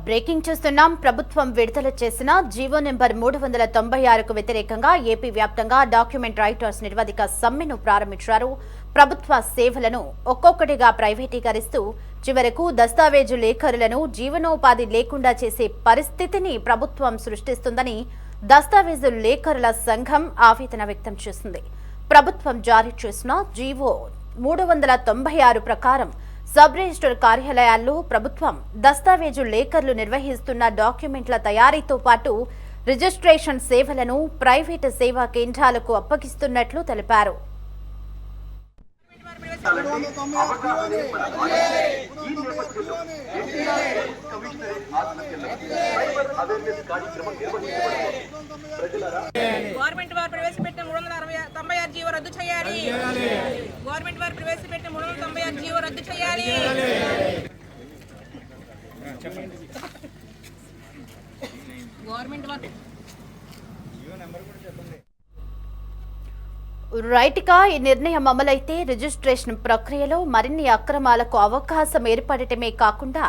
Breaking చూస్తున్నాం. ప్రభుత్వం విడుదల చేసిన జీవో నెంబర్ 396కు వ్యతిరేకంగా ఏపీ వ్యాప్తంగా డాక్యుమెంట్ రైటర్స్ నిరవధిక సమ్మెను ప్రారంభించారు. ప్రభుత్వ సేవలను ఒక్కొక్కటిగా ప్రైవేటీకరిస్తూ చివరకు దస్తావేజు లేఖరులను జీవనోపాధి లేకుండా చేసే పరిస్థితిని ప్రభుత్వం సృష్టిస్తుందని దస్తావేజు లేఖరుల సంఘం ఆవేదన వ్యక్తం చేసింది. ప్రభుత్వం జారీ చేసిన జీవో 396 ప్రకారం సబ్ రిజిస్టర్ కార్యాలయాల్లో ప్రభుత్వం దస్తావేజు లేఖర్లు నిర్వహిస్తున్న డాక్యుమెంట్ల తయారీతో పాటు రిజిస్ట్రేషన్ సేవలను ప్రైవేటు సేవా కేంద్రాలకు అప్పగిస్తున్నట్లు తెలిపారు. గవర్నమెంట్ వారు ప్రవేశపెట్టిన 396 జీవో రద్దు చేయాలి. గవర్నమెంట్ వారు ప్రవేశపెట్టిన 396 జీవో రద్దు చేయాలి. గవర్నమెంట్ వారు రైట్గా ఈ నిర్ణయం అమలైతే రిజిస్ట్రేషన్ ప్రక్రియలో మరిన్ని అక్రమాలకు అవకాశం ఏర్పడటమే కాకుండా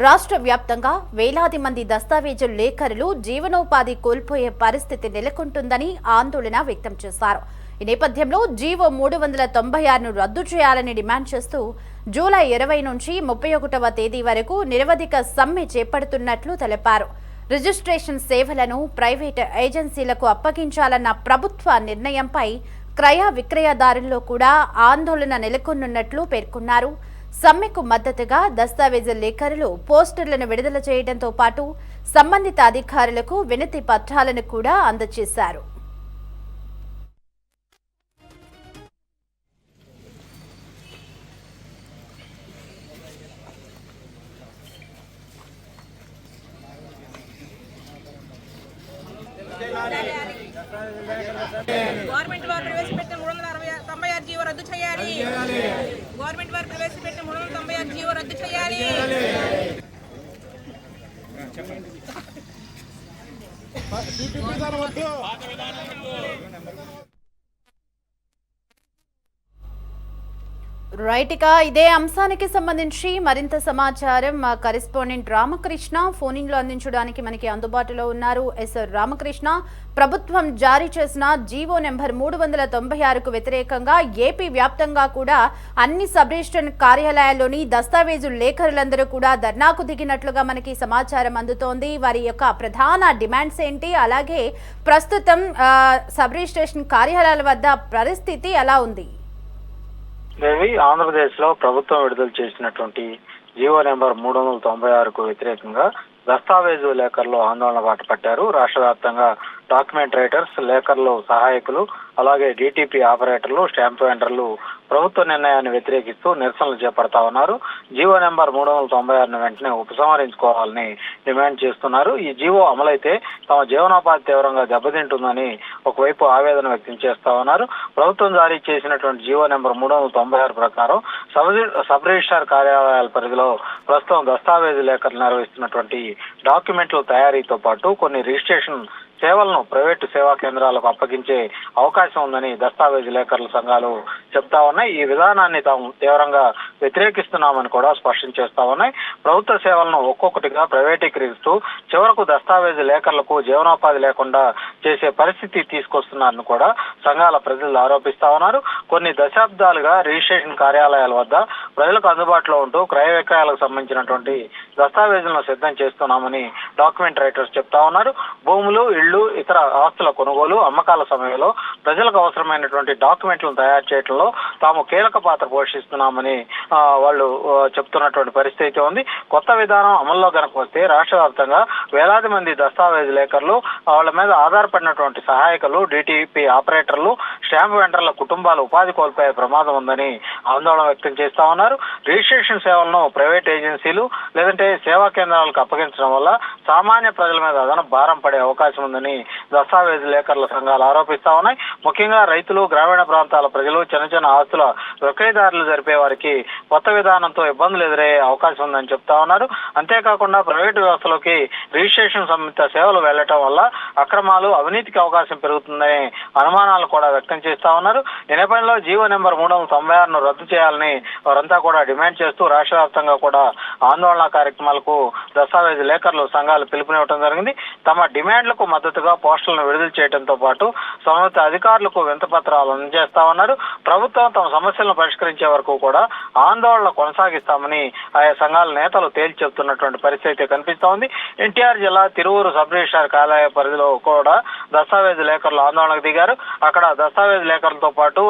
రాష్ట్ర వ్యాప్తంగా వేలాది మంది దస్తావేజు లేఖరులు జీవనోపాధి కోల్పోయే పరిస్థితి నెలకొంటుందని ఆందోళన వ్యక్తం చేశారు. ఈ నేపథ్యంలో జీవో 396ను రద్దు చేయాలని డిమాండ్ చేస్తూ జూలై 20 నుంచి 31వ తేదీ వరకు నిరవధిక సమ్మె చేపడుతున్నట్లు తెలిపారు. రిజిస్ట్రేషన్ సేవలను ప్రైవేటు ఏజెన్సీలకు అప్పగించాలన్న ప్రభుత్వ నిర్ణయంపై క్రయ విక్రయదారుల్లో కూడా ఆందోళన నెలకొన్నట్లు పేర్కొన్నారు. సమ్మెకు మద్దతుగా దస్తావేజు లేఖరులు పోస్టర్లను విడుదల చేయడంతో పాటు సంబంధిత అధికారులకు వినతి పత్రాలను కూడా అందజేశారు. గవర్నమెంట్ వారు ప్రవేశపెట్టిన 396 జీవో రద్దు చేయాలి. గవర్నమెంట్ వారు ప్రవేశపెట్టిన 396 జీవో రద్దు చేయాలి. రైట్గా ఇదే అంశానికి సంబంధించి మరింత సమాచారం మా కరెస్పాండెంట్ రామకృష్ణ ఫోనింగ్ లో అందించడానికి మనకి అందుబాటులో ఉన్నారు. రామకృష్ణ, ప్రభుత్వం జారీ చేసిన జీవో నెంబర్ 396కు వ్యతిరేకంగా ఏపీ వ్యాప్తంగా కూడా అన్ని సబ్ రిజిస్టర్ కార్యాలయాల్లోని దస్తావేజు లేఖరులందరూ కూడా ధర్నాకు దిగినట్లుగా మనకి సమాచారం అందుతోంది. వారి యొక్క ప్రధాన డిమాండ్స్ ఏంటి, అలాగే ప్రస్తుతం సబ్ రిజిస్ట్రేషన్ కార్యాలయాల వద్ద పరిస్థితి ఎలా ఉంది? దేవి, ఆంధ్రప్రదేశ్ లో ప్రభుత్వం విడుదల చేసినటువంటి జీవో నెంబర్ 396కు వ్యతిరేకంగా దస్తావేజు లేఖర్లు ఆందోళన బాట పట్టారు. రాష్ట్ర వ్యాప్తంగా డాక్యుమెంట్ రైటర్స్, లేఖర్లు సహాయకులు, అలాగే డిటిపి ఆపరేటర్లు, స్టాంప్ వెండర్లు ప్రభుత్వ నిర్ణయాన్ని వ్యతిరేకిస్తూ నిరసనలు చేపడతా ఉన్నారు. జీవో నెంబర్ 396ను వెంటనే ఉపసంహరించుకోవాలని డిమాండ్ చేస్తున్నారు. ఈ జీవో అమలైతే తమ జీవనోపాధి తీవ్రంగా దెబ్బతింటుందని ఒకవైపు ఆవేదన వ్యక్తం చేస్తా ఉన్నారు. ప్రభుత్వం జారీ చేసినటువంటి జీవో నెంబర్ 396 ప్రకారం సబ్ రిజిస్ట్రార్ కార్యాలయాల పరిధిలో ప్రస్తుతం దస్తావేజు లేఖలు నిర్వహిస్తున్నటువంటి డాక్యుమెంట్ల తయారీతో పాటు కొన్ని రిజిస్ట్రేషన్ సేవలను ప్రైవేటు సేవా కేంద్రాలకు అప్పగించే అవకాశం ఉందని దస్తావేజు లేఖర్ల సంఘాలు చెప్తా ఉన్నాయి. ఈ విధానాన్ని తాము తీవ్రంగా వ్యతిరేకిస్తున్నామని కూడా స్పష్టం చేస్తా ఉన్నాయి. ప్రభుత్వ సేవలను ఒక్కొక్కటిగా ప్రైవేటీకరిస్తూ చివరకు దస్తావేజు లేఖర్లకు జీవనోపాధి లేకుండా చేసే పరిస్థితి తీసుకొస్తున్నారని కూడా సంఘాల ప్రజలు ఆరోపిస్తా ఉన్నారు. కొన్ని దశాబ్దాలుగా రిజిస్ట్రేషన్ కార్యాలయాల వద్ద ప్రజలకు అందుబాటులో ఉంటూ క్రయ విక్రయాలకు సంబంధించినటువంటి దస్తావేజులను సిద్ధం చేస్తున్నామని డాక్యుమెంట్ రైటర్స్ చెప్తా ఉన్నారు. భూములు, ఇళ్లు, ఇతర ఆస్తుల కొనుగోలు, అమ్మకాల సమయంలో ప్రజలకు అవసరమైనటువంటి డాక్యుమెంట్లను తయారు చేయడంలో తాము కీలక పాత్ర పోషిస్తున్నామని వాళ్ళు చెప్తున్నటువంటి పరిస్థితి ఉంది. కొత్త విధానం అమల్లో కనుక వస్తే రాష్ట్ర వ్యాప్తంగా వేలాది మంది దస్తావేజు లేఖర్లు, వాళ్ళ మీద ఆధారపడినటువంటి సహాయకులు, డిటిపి ఆపరేటర్లు, స్టాంప్ వెండర్ల కుటుంబాలు ఉపాధి కోల్పోయే ప్రమాదం ఉందని ఆందోళన వ్యక్తం చేస్తా ఉన్నారు. రిజిస్ట్రేషన్ సేవలను ప్రైవేట్ ఏజెన్సీలు లేదంటే సేవా కేంద్రాలకు అప్పగించడం వల్ల సామాన్య ప్రజల మీద అదనపు భారం పడే అవకాశం ఉందని దస్తావేజ్ లేఖర్ల సంఘాలు ఆరోపిస్తా ఉన్నాయి. ముఖ్యంగా రైతులు, గ్రామీణ ప్రాంతాల ప్రజలు, చిన్న చిన్న ఆస్తుల విక్రయదారులు జరిపే వారికి కొత్త విధానంతో ఇబ్బందులు ఎదురయ్యే అవకాశం ఉందని చెప్తా ఉన్నారు. అంతేకాకుండా ప్రైవేటు వ్యవస్థలోకి రిజిస్ట్రేషన్ సంబంధిత సేవలు వెళ్లటం వల్ల అక్రమాలు, అవినీతికి అవకాశం పెరుగుతుందనే అనుమానాలు కూడా వ్యక్తం చేస్తా ఉన్నారు. ఈ నేపథ్యంలో జీవో నెంబర్ 396ను రద్దు చేయాలని వారంతా కూడా డిమాండ్ చేస్తూ రాష్ట్ర వ్యాప్తంగా కూడా ఆందోళన కార్యక్రమాలకు దస్తావేజ్ లేఖర్లు సంఘాలు పిలుపునివ్వడం జరిగింది. తమ డిమాండ్లకు మద్దతుగా పోస్టర్లను విడుదల చేయడంతో పాటు సంబంధిత అధికారులకు వినతిపత్రాలు అందజేస్తా ఉన్నారు. ప్రభుత్వం తమ సమస్యలను పరిష్కరించే వరకు కూడా ఆందోళన కొనసాగిస్తామని ఆయా సంఘాల నేతలు తేల్చి చెబుతున్నటువంటి పరిస్థితి కనిపిస్తా ఉంది. ఎన్టీఆర్ జిల్లా తిరువూరు సబ్ రిజిస్ట్రార్ కార్యాలయ పరిధిలో కూడా దస్తావేజ్ లేఖర్లు ఆందోళనకు దిగారు. అక్కడ దస్తావేజ్ లేఖర్లతో పాటు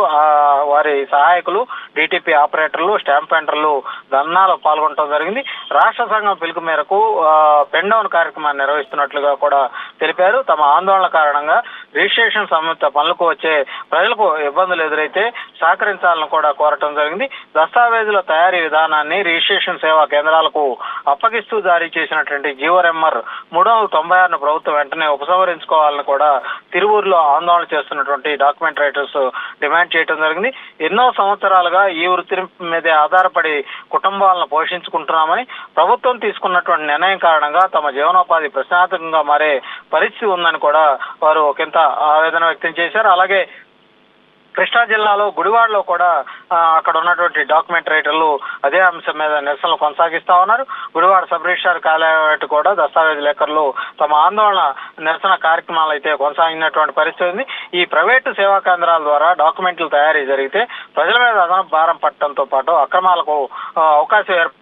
వారి సహాయకులు, డిటిపి ఆపరేటర్లు, స్టాంప్ పెయింటర్లు ధర్నాలో పాల్గొనడం జరిగింది. రాష్ట్ర సంఘం పిలుపు మేరకు పెన్ డౌన్ కార్యక్రమాన్ని నిర్వహిస్తున్నట్లుగా కూడా తెలిపారు. తమ ఆందోళన కారణంగా రిజిస్ట్రేషన్ సంబంధిత పనులకు వచ్చే ప్రజలకు ఇబ్బందులు ఎదురైతే సహకరించాలని కూడా కోరటం జరిగింది. దస్తావేజుల తయారీ విధానాన్ని రిజిస్ట్రేషన్ సేవా కేంద్రాలకు అప్పగిస్తూ జారీ చేసినటువంటి జీవో నెంబర్ 396ను ప్రభుత్వం వెంటనే ఉపసంహరించుకోవాలని కూడా తిరువూరులో ఆందోళన చేస్తున్నటువంటి డాక్యుమెంట్ రైటర్స్ డిమాండ్ చేయడం జరిగింది. ఎన్నో సంవత్సరాలుగా ఈ వృత్తి మీదే ఆధారపడి కుటుంబాలను పోషించుకుంటున్నామని, ప్రభుత్వం తీసుకున్నటువంటి నిర్ణయం కారణంగా తమ జీవనోపాధి ప్రశ్నార్థకంగా మారే పరిస్థితి ఉందని కూడా వారు ఒకంత ఆవేదన వ్యక్తం చేశారు. అలాగే కృష్ణా జిల్లాలో గుడివాడలో కూడా అక్కడ ఉన్నటువంటి డాక్యుమెంట్ రైటర్లు అదే అంశం మీద నిరసనలు కొనసాగిస్తా ఉన్నారు. గుడివాడ సబ్ రిజిస్ట్రార్ కార్యాలయం కూడా దస్తావేజ్ లేఖర్లు తమ ఆందోళన నిరసన కార్యక్రమాలు అయితే కొనసాగినటువంటి పరిస్థితి ఉంది. ఈ ప్రైవేటు సేవా కేంద్రాల ద్వారా డాక్యుమెంట్లు తయారీ జరిగితే ప్రజల మీద అదనపు భారం పట్టడంతో పాటు అక్రమాలకు అవకాశం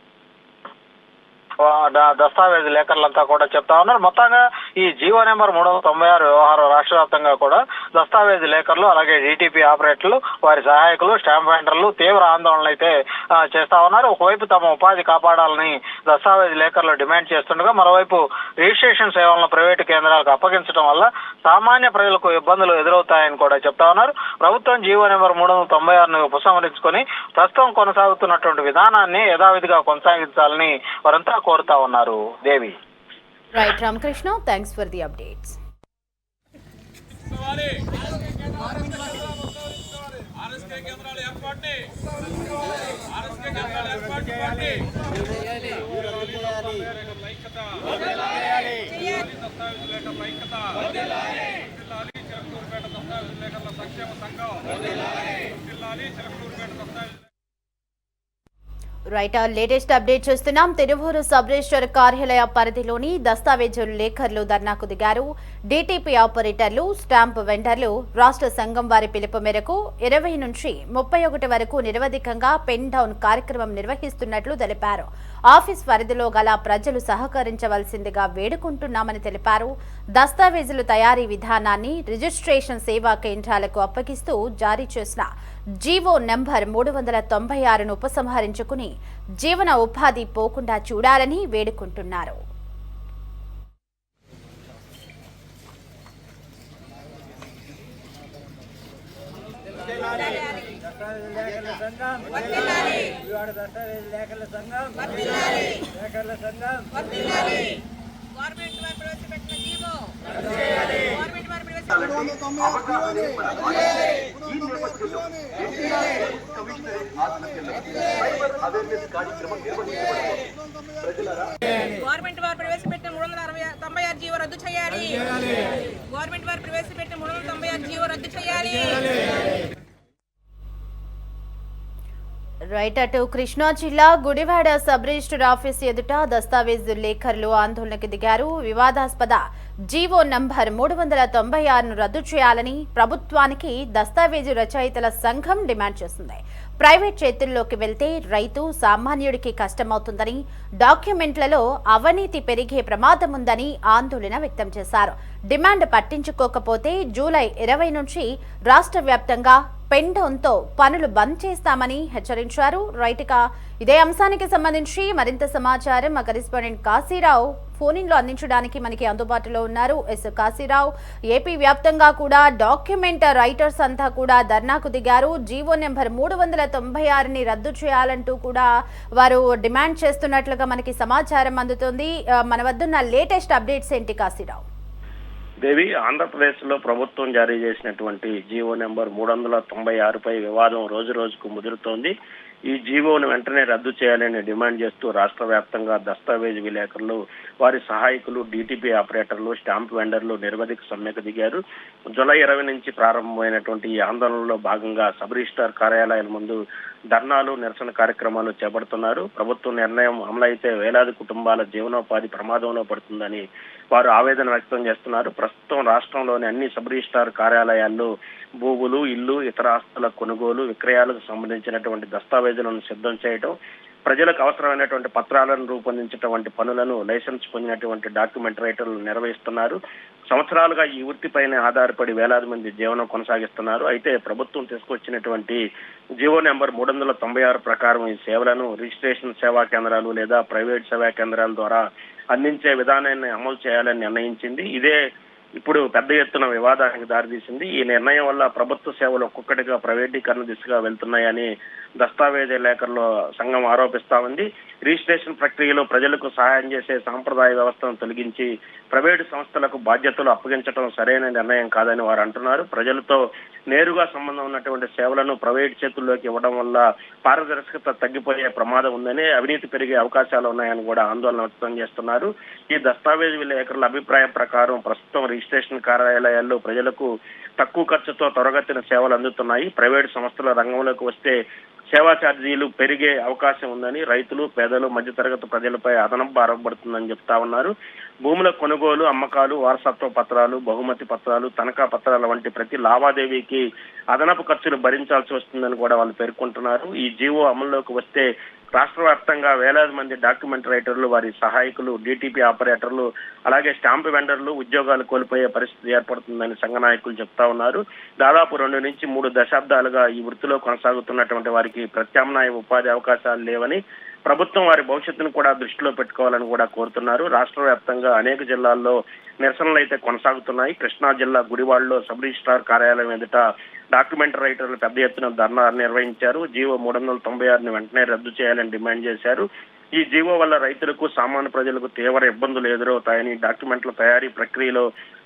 దస్తావేజ్ లేఖర్లంతా కూడా చెప్తా ఉన్నారు. మొత్తంగా ఈ జీవో నెంబర్ 396 వ్యవహారం రాష్ట్ర వ్యాప్తంగా కూడా దస్తావేజ్ లేఖర్లు, అలాగే డిటిపి ఆపరేటర్లు, వారి సహాయకులు, స్టాంప్ పెయింటర్లు తీవ్ర ఆందోళనలు అయితే చేస్తా ఉన్నారు. ఒకవైపు తమ ఉపాధి కాపాడాలని దస్తావేజ్ లేఖర్లు డిమాండ్ చేస్తుండగా, మరోవైపు రిజిస్ట్రేషన్ సేవలను ప్రైవేటు కేంద్రాలకు అప్పగించడం వల్ల సామాన్య ప్రజలకు ఇబ్బందులు ఎదురవుతాయని కూడా చెప్తా ఉన్నారు. ప్రభుత్వం జీవో నెంబర్ 396ను ఉపసంహరించుకొని ప్రస్తుతం కొనసాగుతున్నటువంటి విధానాన్ని యథావిధిగా కొనసాగించాలని వారంతా కోరుతా ఉన్నారు. Devi. Right Ramakrishna, thanks for the updates. Right, latest update చూస్తున్నాం. తిరువూరు సబ్ రిజిస్ట్రార్ కార్యాలయ పరిధిలోని దస్తావేజు లేఖర్లు ధర్నాకు దిగారు. డిటిపి ఆపరేటర్లు, స్టాంప్ వెండర్లు రాష్ట్ర సంఘం వారి పిలుపు మేరకు 20 నుంచి 31 వరకు నిరవధికంగా పెన్ డౌన్ కార్యక్రమం నిర్వహిస్తున్నట్లు తెలిపారు. ఆఫీస్ పరిధిలో గల ప్రజలు సహకరించవలసిందిగా వేడుకుంటున్నామని తెలిపారు. దస్తావేజుల తయారీ విధానాన్ని రిజిస్ట్రేషన్ సేవా కేంద్రాలకు అప్పగిస్తూ జారీ చేసిన జీవో నెంబర్ 396ను ఉపసంహరించుకుని జీవన ఉపాధి పోకుండా చూడాలని వేడుకుంటున్నారు. గవర్నమెంట్ వారు ప్రవేశపెట్టిన 396 జీవో రద్దు చేయాలి. గవర్నమెంట్ వారు ప్రవేశపెట్టిన 396 జీవో రద్దు చేయాలి. రైట్, అటు కృష్ణా జిల్లా గుడివాడ సబ్ రిజిస్టర్ ఆఫీస్ ఎదుట దస్తావేజు లేఖర్లు ఆందోళనకు దిగారు. వివాదాస్పద జీవో నంబర్ 396ను రద్దు చేయాలని ప్రభుత్వానికి దస్తావేజు రచయితల సంఘం డిమాండ్ చేస్తుంది. ప్రైవేట్ చేతుల్లోకి వెళ్తే రైతు సామాన్యుడికి కష్టమవుతుందని, డాక్యుమెంట్లలో అవినీతి పెరిగే ప్రమాదం ఉందని ఆందోళన వ్యక్తం చేశారు. డిమాండ్ పట్టించుకోకపోతే జూలై 20 నుంచి రాష్ట్ర వ్యాప్తంగా పెన్ డౌన్తో పనులు బంద్ చేస్తామని హెచ్చరించారు. రైట్గా ఇదే అంశానికి సంబంధించి మరింత సమాచారం మా కరెస్పాండెంట్ కాశీరావు ఫోన్-ఇన్లో అందించడానికి మనకి అందుబాటులో ఉన్నారు. ఎస్ కాశీరావు, ఏపీ వ్యాప్తంగా కూడా డాక్యుమెంట్ రైటర్స్ అంతా కూడా ధర్నాకు దిగారు. జీవో నెంబర్ 396ని రద్దు చేయాలంటూ కూడా వారు డిమాండ్ చేస్తున్నట్లుగా మనకి సమాచారం అందుతుంది. మన వద్దున్న లేటెస్ట్ అప్డేట్స్ ఏంటి కాశీరావు? దేవి, ఆంధ్రప్రదేశ్లో ప్రభుత్వం జారీ చేసినటువంటి జీవో నెంబర్ 396పై వివాదం రోజు రోజుకు ముదురుతోంది. ఈ జీవోను వెంటనే రద్దు చేయాలని డిమాండ్ చేస్తూ రాష్ట్ర వ్యాప్తంగా దస్తావేజు విలేకరులు, వారి సహాయకులు, డీటీపీ ఆపరేటర్లు, స్టాంప్ వెండర్లు నిరవధిక సమ్మెకు దిగారు. జూలై 20 నుంచి ప్రారంభమైనటువంటి ఈ ఆందోళనలో భాగంగా సబ్ రిజిస్ట్రార్ కార్యాలయాల ముందు ధర్నాలు, నిరసన కార్యక్రమాలు చేపడుతున్నారు. ప్రభుత్వం నిర్ణయం అమలైతే వేలాది కుటుంబాల జీవనోపాధి ప్రమాదంలో పడుతుందని వారు ఆవేదన వ్యక్తం చేస్తున్నారు. ప్రస్తుతం రాష్ట్రంలోని అన్ని సబ్ రిజిస్ట్రార్ కార్యాలయాల్లో భూములు, ఇల్లు, ఇతర ఆస్తుల కొనుగోలు, విక్రయాలకు సంబంధించినటువంటి దస్తావేజులను సిద్ధం చేయడం, ప్రజలకు అవసరమైనటువంటి పత్రాలను రూపొందించడం వంటి పనులను లైసెన్స్ పొందినటువంటి డాక్యుమెంట్ రైటర్లు నిర్వహిస్తున్నారు. సంవత్సరాలుగా ఈ వృత్తిపైనే ఆధారపడి వేలాది మంది జీవనం కొనసాగిస్తున్నారు. అయితే ప్రభుత్వం తీసుకొచ్చినటువంటి జీవో నెంబర్ 396 ప్రకారం ఈ సేవలను రిజిస్ట్రేషన్ సేవా కేంద్రాలు లేదా ప్రైవేట్ సేవా కేంద్రాల ద్వారా అందించే విధానాన్ని అమలు చేయాలని నిర్ణయించింది. ఇదే ఇప్పుడు పెద్ద ఎత్తున వివాదానికి దారితీసింది. ఈ నిర్ణయం వల్ల ప్రభుత్వ సేవలు ఒక్కొక్కటిగా ప్రైవేటీకరణ దిశగా వెళ్తున్నాయని దస్తావేజీ విలేకరుల సంఘం ఆరోపిస్తా ఉంది. రిజిస్ట్రేషన్ ప్రక్రియలో ప్రజలకు సహాయం చేసే సాంప్రదాయ వ్యవస్థను తొలగించి ప్రైవేటు సంస్థలకు బాధ్యతలు అప్పగించడం సరైన నిర్ణయం కాదని వారు అంటున్నారు. ప్రజలతో నేరుగా సంబంధం ఉన్నటువంటి సేవలను ప్రైవేట్ చేతుల్లోకి ఇవ్వడం వల్ల పారదర్శకత తగ్గిపోయే ప్రమాదం ఉందని, అవినీతి పెరిగే అవకాశాలు ఉన్నాయని కూడా ఆందోళన వ్యక్తం చేస్తున్నారు. ఈ దస్తావేజీ విలేకరుల అభిప్రాయం ప్రకారం ప్రస్తుతం రిజిస్ట్రేషన్ కార్యాలయాల్లో ప్రజలకు తక్కువ ఖర్చుతో త్వరగతిన సేవలు అందుతున్నాయి. ప్రైవేటు సంస్థల రంగంలోకి వస్తే సేవా ఛార్జీలు పెరిగే అవకాశం ఉందని, రైతులు, పేదలు, మధ్యతరగతి ప్రజలపై అదనపు భారం పడుతుందని చెప్తా ఉన్నారు. భూముల కొనుగోలు, అమ్మకాలు, వారసత్వ పత్రాలు, బహుమతి పత్రాలు, తనఖా పత్రాల వంటి ప్రతి లావాదేవీకి అదనపు ఖర్చులు భరించాల్సి వస్తుందని కూడా వాళ్ళు పేర్కొంటున్నారు. ఈ జీవో అమల్లోకి వస్తే రాష్ట్ర వ్యాప్తంగా వేలాది మంది డాక్యుమెంట్ రైటర్లు, వారి సహాయకులు, డీటీపీ ఆపరేటర్లు, అలాగే స్టాంప్ వెండర్లు ఉద్యోగాలు కోల్పోయే పరిస్థితి ఏర్పడుతుందని సంఘ నాయకులు చెప్తా ఉన్నారు. దాదాపు 2 నుంచి 3 దశాబ్దాలుగా ఈ వృత్తిలో కొనసాగుతున్నటువంటి వారికి ప్రత్యామ్నాయ ఉపాధి అవకాశాలు లేవని, ప్రభుత్వం వారి భవిష్యత్తును కూడా దృష్టిలో పెట్టుకోవాలని కూడా కోరుతున్నారు. రాష్ట్ర వ్యాప్తంగా అనేక జిల్లాల్లో నిరసనలు అయితే కొనసాగుతున్నాయి. కృష్ణా జిల్లా గుడివాడలో సబ్ రిజిస్ట్రార్ కార్యాలయం ఎదుట డాక్యుమెంట్ రైటర్లు పెద్ద ఎత్తున ధర్నా నిర్వహించారు. జీవో 396ని వెంటనే రద్దు చేయాలని డిమాండ్ చేశారు. ఈ జీవో వల్ల రైతులకు, సామాన్య ప్రజలకు తీవ్ర ఇబ్బందులు ఎదురవుతాయని, డాక్యుమెంట్ల తయారీ ప్రక్రియలో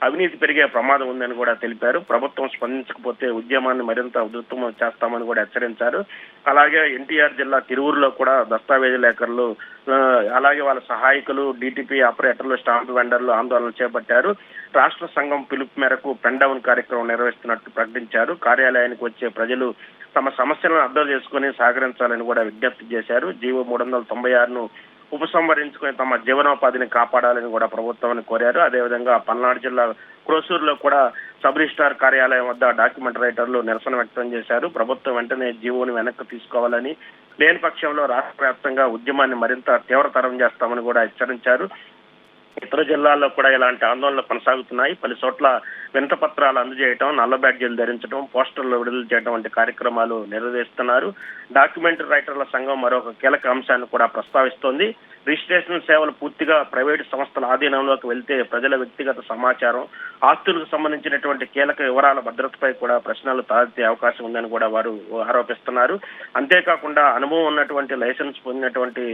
అవినీతి పెరిగే ప్రమాదం ఉందని కూడా తెలిపారు. ప్రభుత్వం స్పందించకపోతే ఉద్యమాన్ని మరింత ఉధృతం చేస్తామని కూడా హెచ్చరించారు. అలాగే ఎన్టీఆర్ జిల్లా తిరువురులో కూడా దస్తావేజీ విలేకరులు, అలాగే వాళ్ళ సహాయకులు, డీటీపీ ఆపరేటర్లు, స్టాంప్ వెండర్లు ఆందోళన చేపట్టారు. రాష్ట్ర సంఘం పిలుపు మేరకు పెన్ డౌన్ కార్యక్రమం నిర్వహిస్తున్నట్టు ప్రకటించారు. కార్యాలయానికి వచ్చే ప్రజలు తమ సమస్యలను అర్థం చేసుకుని సహకరించాలని కూడా విజ్ఞప్తి చేశారు. జీవో 396ను ఉపసంహరించుకుని తమ జీవనోపాధిని కాపాడాలని కూడా ప్రభుత్వాన్ని కోరారు. అదేవిధంగా పల్నాడు జిల్లా క్రోసూరులో కూడా సబ్ రిజిస్ట్రార్ కార్యాలయం వద్ద డాక్యుమెంట్ రైటర్లు నిరసన వ్యక్తం చేశారు. ప్రభుత్వం వెంటనే జీవోని వెనక్కి తీసుకోవాలని, లేని పక్షంలో రాష్ట్ర వ్యాప్తంగా ఉద్యమాన్ని మరింత తీవ్రతరం చేస్తామని కూడా హెచ్చరించారు. ఇతర జిల్లాల్లో కూడా ఇలాంటి ఆందోళనలు కొనసాగుతున్నాయి. పలు చోట్ల వినతి పత్రాలు అందజేయటం, నల్ల బ్యాడ్జీలు ధరించడం, పోస్టర్లు విడుదల చేయడం వంటి కార్యక్రమాలు నిర్వహిస్తున్నారు. డాక్యుమెంట్ రైటర్ల సంఘం మరొక కీలక అంశాన్ని కూడా ప్రస్తావిస్తోంది. రిజిస్ట్రేషన్ సేవలు పూర్తిగా ప్రైవేటు సంస్థల ఆధీనంలోకి వెళ్తే ప్రజల వ్యక్తిగత సమాచారం, ఆస్తులకు సంబంధించినటువంటి కీలక వివరాల భద్రతపై కూడా ప్రశ్నలు తాగితే అవకాశం ఉందని కూడా వారు ఆరోపిస్తున్నారు. అంతేకాకుండా అనుభవం ఉన్నటువంటి లైసెన్స్ పొందినటువంటి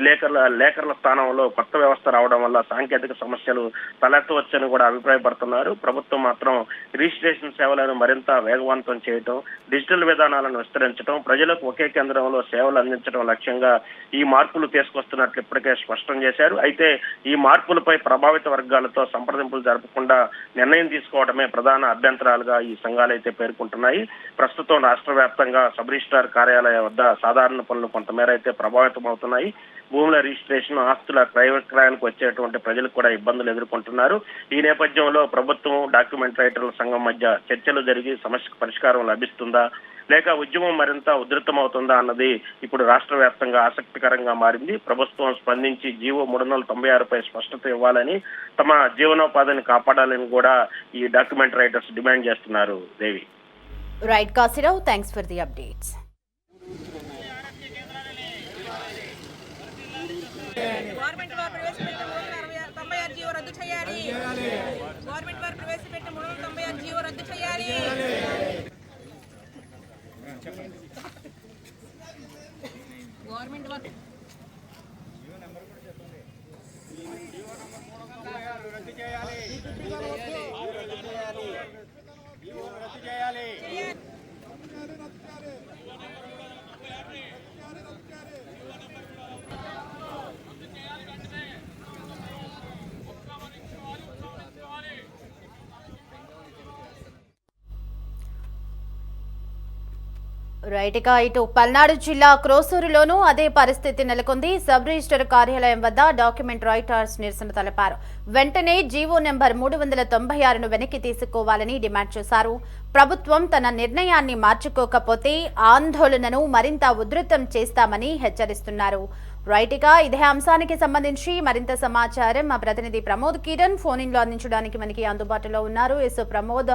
లేఖర్ల స్థానంలో కొత్త వ్యవస్థ రావడం వల్ల సాంకేతిక సమస్యలు తలెత్తవచ్చని కూడా అభిప్రాయపడుతున్నారు. ప్రభుత్వం మాత్రం రిజిస్ట్రేషన్ సేవలను మరింత వేగవంతం చేయడం, డిజిటల్ విధానాలను విస్తరించడం, ప్రజలకు ఒకే కేంద్రంలో సేవలు అందించడం లక్ష్యంగా ఈ మార్పులు తీసుకొస్తున్నట్లు ఇప్పటికే స్పష్టం చేశారు. అయితే ఈ మార్పులపై ప్రభావిత వర్గాలతో సంప్రదింపులు జరపకుండా నిర్ణయం తీసుకోవడమే ప్రధాన అభ్యంతరాలుగా ఈ సంఘాలైతే పేర్కొంటున్నాయి. ప్రస్తుతం రాష్ట్ర వ్యాప్తంగా సబ్ రిజిస్ట్రార్ కార్యాలయం వద్ద సాధారణ పనులు కొంతమేర అయితే ప్రభావితం అవుతున్నాయి. భూముల రిజిస్ట్రేషన్, ఆస్తుల క్రయ విక్రయానికి వచ్చేటువంటి ప్రజలు కూడా ఇబ్బందులు ఎదుర్కొంటున్నారు. ఈ నేపథ్యంలో ప్రభుత్వం, డాక్యుమెంట్ రైటర్ల సంఘం మధ్య చర్చలు జరిగి సమస్యకు పరిష్కారం లభిస్తుందా, లేక ఉద్యమం మరింత ఉధృతమవుతుందా అన్నది ఇప్పుడు రాష్ట్ర వ్యాప్తంగా ఆసక్తికరంగా మారింది. ప్రభుత్వం స్పందించి జీవో 396పై స్పష్టత ఇవ్వాలని, తమ జీవనోపాధిని కాపాడాలని కూడా ఈ డాక్యుమెంట్ రైటర్స్ డిమాండ్ చేస్తున్నారు. Devi. Right Kasirao, thanks for the updates. Government వారు ప్రవేశపెట్టిన 396 జీవో రద్దు చేయాలి. గవర్నమెంట్ వారు ప్రవేశపెట్టిన 396 జీవో రద్దు చేయాలి. గవర్నమెంట్ వారు జీవో నెంబర్ కూడా చెప్పండి. జీవో నెంబర్ 396 రద్దు చేయాలి. రైట్, ఇక ఇటు పల్నాడు జిల్లా క్రోసూరులోనూ అదే పరిస్థితి నెలకొంది. సబ్ రిజిస్టర్ కార్యాలయం వద్ద డాక్యుమెంట్ రైటర్స్ నిరసన తెలిపారు. వెంటనే జీవో నెంబర్ 396ను వెనక్కి తీసుకోవాలని డిమాండ్ చేశారు. ప్రభుత్వం తన నిర్ణయాన్ని మార్చుకోకపోతే ఆందోళనను మరింత ఉధృతం చేస్తామని హెచ్చరిస్తున్నారు. రైట్, ఇక ఇదే అంశానికి సంబంధించి మరింత సమాచారం మా ప్రతినిధి ప్రమోద్ కిరణ్ ఫోన్ ఇన్ లో అందించడానికి మనకి అందుబాటులో ఉన్నారు. ఎస్ ప్రమోద్,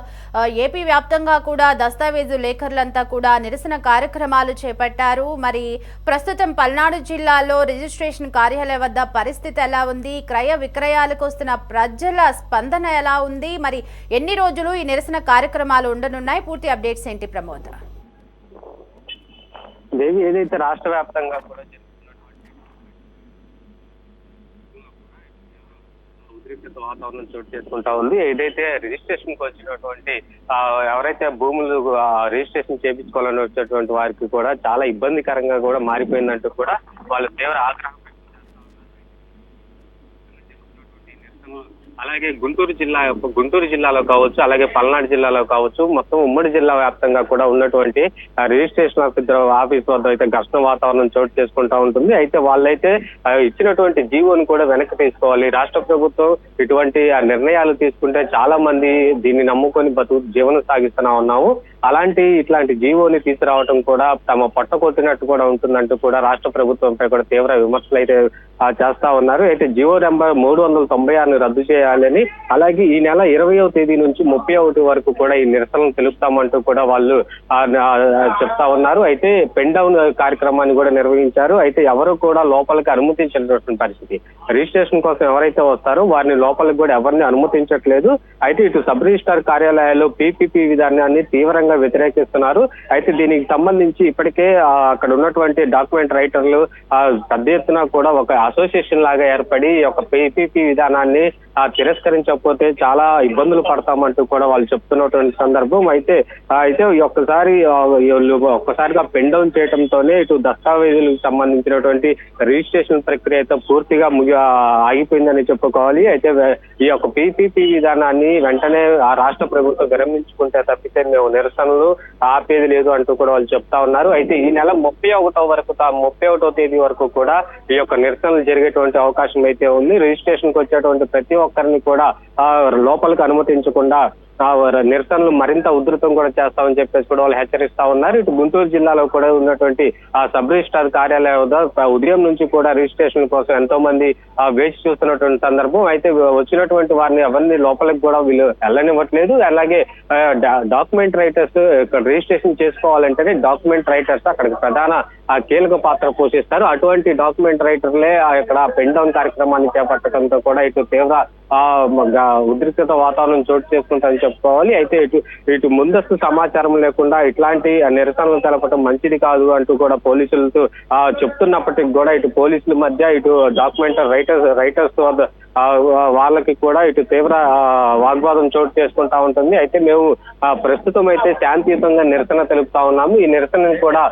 ఏపీ వ్యాప్తంగా కూడా దస్తావేజు లేఖర్లంతా కూడా నిరసన కార్యక్రమాలు చేపట్టారు. మరి ప్రస్తుతం పల్నాడు జిల్లాలో రిజిస్ట్రేషన్ కార్యాలయం వద్ద పరిస్థితి ఎలా ఉంది? క్రయ విక్రయాలకు వస్తున్న ప్రజల స్పందన ఎలా ఉంది? మరి ఎన్ని రోజులు ఈ నిరసన కార్యక్రమాలు ఉండనున్నాయి? పూర్తి అప్డేట్స్ ఏంటి ప్రమోద్? దేవి, ఏదైతే రాష్ట్ర వ్యాప్తంగా కూడా వాతావరణం చోటు చేసుకుంటా ఉంది. ఏదైతే రిజిస్ట్రేషన్ కి వచ్చినటువంటి ఎవరైతే భూములు రిజిస్ట్రేషన్ చేయించుకోవాలని వచ్చేటువంటి వారికి కూడా చాలా ఇబ్బందికరంగా కూడా మారిపోయిందంటూ కూడా వాళ్ళు తీవ్ర ఆగ్రహం. అలాగే గుంటూరు జిల్లాలో కావచ్చు, అలాగే పల్నాడు జిల్లాలో కావచ్చు, మొత్తం ఉమ్మడి జిల్లా వ్యాప్తంగా కూడా ఉన్నటువంటి రిజిస్ట్రేషన్ ఆఫీస్ వద్ద అయితే ఘర్షణ వాతావరణం చోటు చేసుకుంటా ఉంటుంది. అయితే వాళ్ళైతే ఇచ్చినటువంటి జీవోని కూడా వెనక్కి తీసుకోవాలి. రాష్ట్ర ప్రభుత్వం ఇటువంటి నిర్ణయాలు తీసుకుంటే చాలా మంది దీన్ని నమ్ముకొని జీవనం సాగిస్తున్నా ఉన్నాము. ఇట్లాంటి జీవోని తీసుకురావడం కూడా తమ పొట్ట కొట్టినట్టు కూడా ఉంటుందంటూ కూడా రాష్ట్ర ప్రభుత్వంపై కూడా తీవ్ర విమర్శలు అయితే చేస్తా ఉన్నారు. అయితే జీవో నెంబర్ 396ను రద్దు చేయాలని, అలాగే ఈ నెల 20వ తేదీ నుంచి 31 వరకు కూడా ఈ నిరసనలు తెలుపుతామంటూ కూడా వాళ్ళు చెప్తా ఉన్నారు. అయితే పెన్ డౌన్ కార్యక్రమాన్ని కూడా నిర్వహించారు. అయితే ఎవరు కూడా లోపలికి అనుమతించినటువంటి పరిస్థితి. రిజిస్ట్రేషన్ కోసం ఎవరైతే వస్తారో వారిని లోపలికి కూడా ఎవరిని అనుమతించట్లేదు. అయితే ఇటు సబ్ రిజిస్ట్రార్ కార్యాలయాల్లో పీపీపీ విధానాన్ని తీవ్రంగా వ్యతిరేకిస్తున్నారు. అయితే దీనికి సంబంధించి ఇప్పటికే అక్కడ ఉన్నటువంటి డాక్యుమెంట్ రైటర్లు పెద్ద ఎత్తున కూడా ఒక అసోసియేషన్ లాగా ఏర్పడి ఒక పీపీపీ విధానాన్ని తిరస్కరించకపోతే చాలా ఇబ్బందులు పడతామంటూ కూడా వాళ్ళు చెప్తున్నటువంటి సందర్భం. అయితే ఒక్కసారిగా పెన్ డౌన్ చేయడంతోనే ఇటు దస్తావేజులకు సంబంధించినటువంటి రిజిస్ట్రేషన్ ప్రక్రియ అయితే పూర్తిగా ఆగిపోయిందని చెప్పుకోవాలి. అయితే ఈ యొక్క పీపీపీ విధానాన్ని వెంటనే ఆ రాష్ట్ర ప్రభుత్వం విరమించుకుంటే తప్పితే మేము నిరసనలు ఆపేది లేదు అంటూ కూడా వాళ్ళు చెప్తా ఉన్నారు. అయితే ఈ నెల 31వ తేదీ వరకు కూడా ఈ యొక్క నిరసనలు జరిగేటువంటి అవకాశం అయితే ఉంది. రిజిస్ట్రేషన్ కు వచ్చేటువంటి ప్రతి ఒక్కరిని కూడా లోపలికి అనుమతించకుండా నిరసనలు మరింత ఉధృతం కూడా చేస్తామని చెప్పేసి కూడా వాళ్ళు హెచ్చరిస్తా ఉన్నారు. ఇటు గుంటూరు జిల్లాలో కూడా ఉన్నటువంటి సబ్ రిజిస్ట్రార్ కార్యాలయం వద్ద ఉదయం నుంచి కూడా రిజిస్ట్రేషన్ కోసం ఎంతో మంది వేచి చూస్తున్నటువంటి సందర్భం. అయితే వచ్చినటువంటి వారిని ఎవరిని లోపలికి కూడా వీళ్ళు వెళ్ళనివ్వట్లేదు. అలాగే డాక్యుమెంట్ రైటర్స్ రిజిస్ట్రేషన్ చేసుకోవాలంటేనే డాక్యుమెంట్ రైటర్స్ అక్కడికి ప్రధాన కీలక పాత్ర పోషిస్తారు. అటువంటి డాక్యుమెంట్ రైటర్లే ఇక్కడ పెన్ డౌన్ కార్యక్రమాన్ని చేపట్టడంతో కూడా ఇటు తీవ్ర ఉద్రిక్తత వాతావరణం చోటు చేసుకుంటారని చెప్పుకోవాలి. అయితే ఇటు ముందస్తు సమాచారం లేకుండా ఇట్లాంటి నిరసనలు తెలపడం మంచిది కాదు అంటూ కూడా పోలీసులతో చెప్తున్నప్పటికీ కూడా ఇటు పోలీసుల మధ్య ఇటు డాక్యుమెంట్ రైటర్స్ వద్ద వాళ్ళకి కూడా ఇటు తీవ్ర వాగ్వాదం చోటు చేసుకుంటా ఉంటుంది. అయితే మేము ప్రస్తుతం అయితే శాంతియుతంగా నిరసన తెలుపుతా ఉన్నాము. ఈ నిరసనను కూడా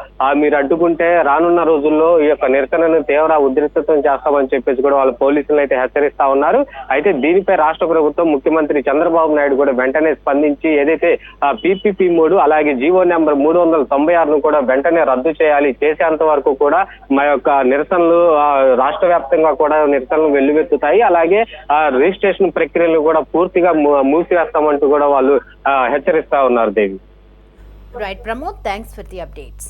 మీరు అడ్డుకుంటే రానున్న రోజుల్లో ఈ యొక్క నిరసనను తీవ్ర ఉద్రిక్తం చేస్తామని చెప్పేసి కూడా వాళ్ళ పోలీసులు అయితే హెచ్చరిస్తా ఉన్నారు. అయితే దీనిపై రాష్ట్ర ప్రభుత్వం ముఖ్యమంత్రి చంద్రబాబు నాయుడు కూడా వెంటనే స్పందించి ఏదైతే పీపీపీ 3 అలాగే జీవో నెంబర్ 396ను కూడా వెంటనే రద్దు చేసేంత వరకు కూడా మా యొక్క నిరసనలు రాష్ట్ర వ్యాప్తంగా కూడా నిరసనలు వెల్లువెత్తుతాయి. అలాగే రిజిస్ట్రేషన్ ప్రక్రియలు కూడా పూర్తిగా మూసివేస్తామంటూ కూడా వాళ్ళు హెచ్చరిస్తా ఉన్నారు. Devi, right Pramod, thanks for the updates.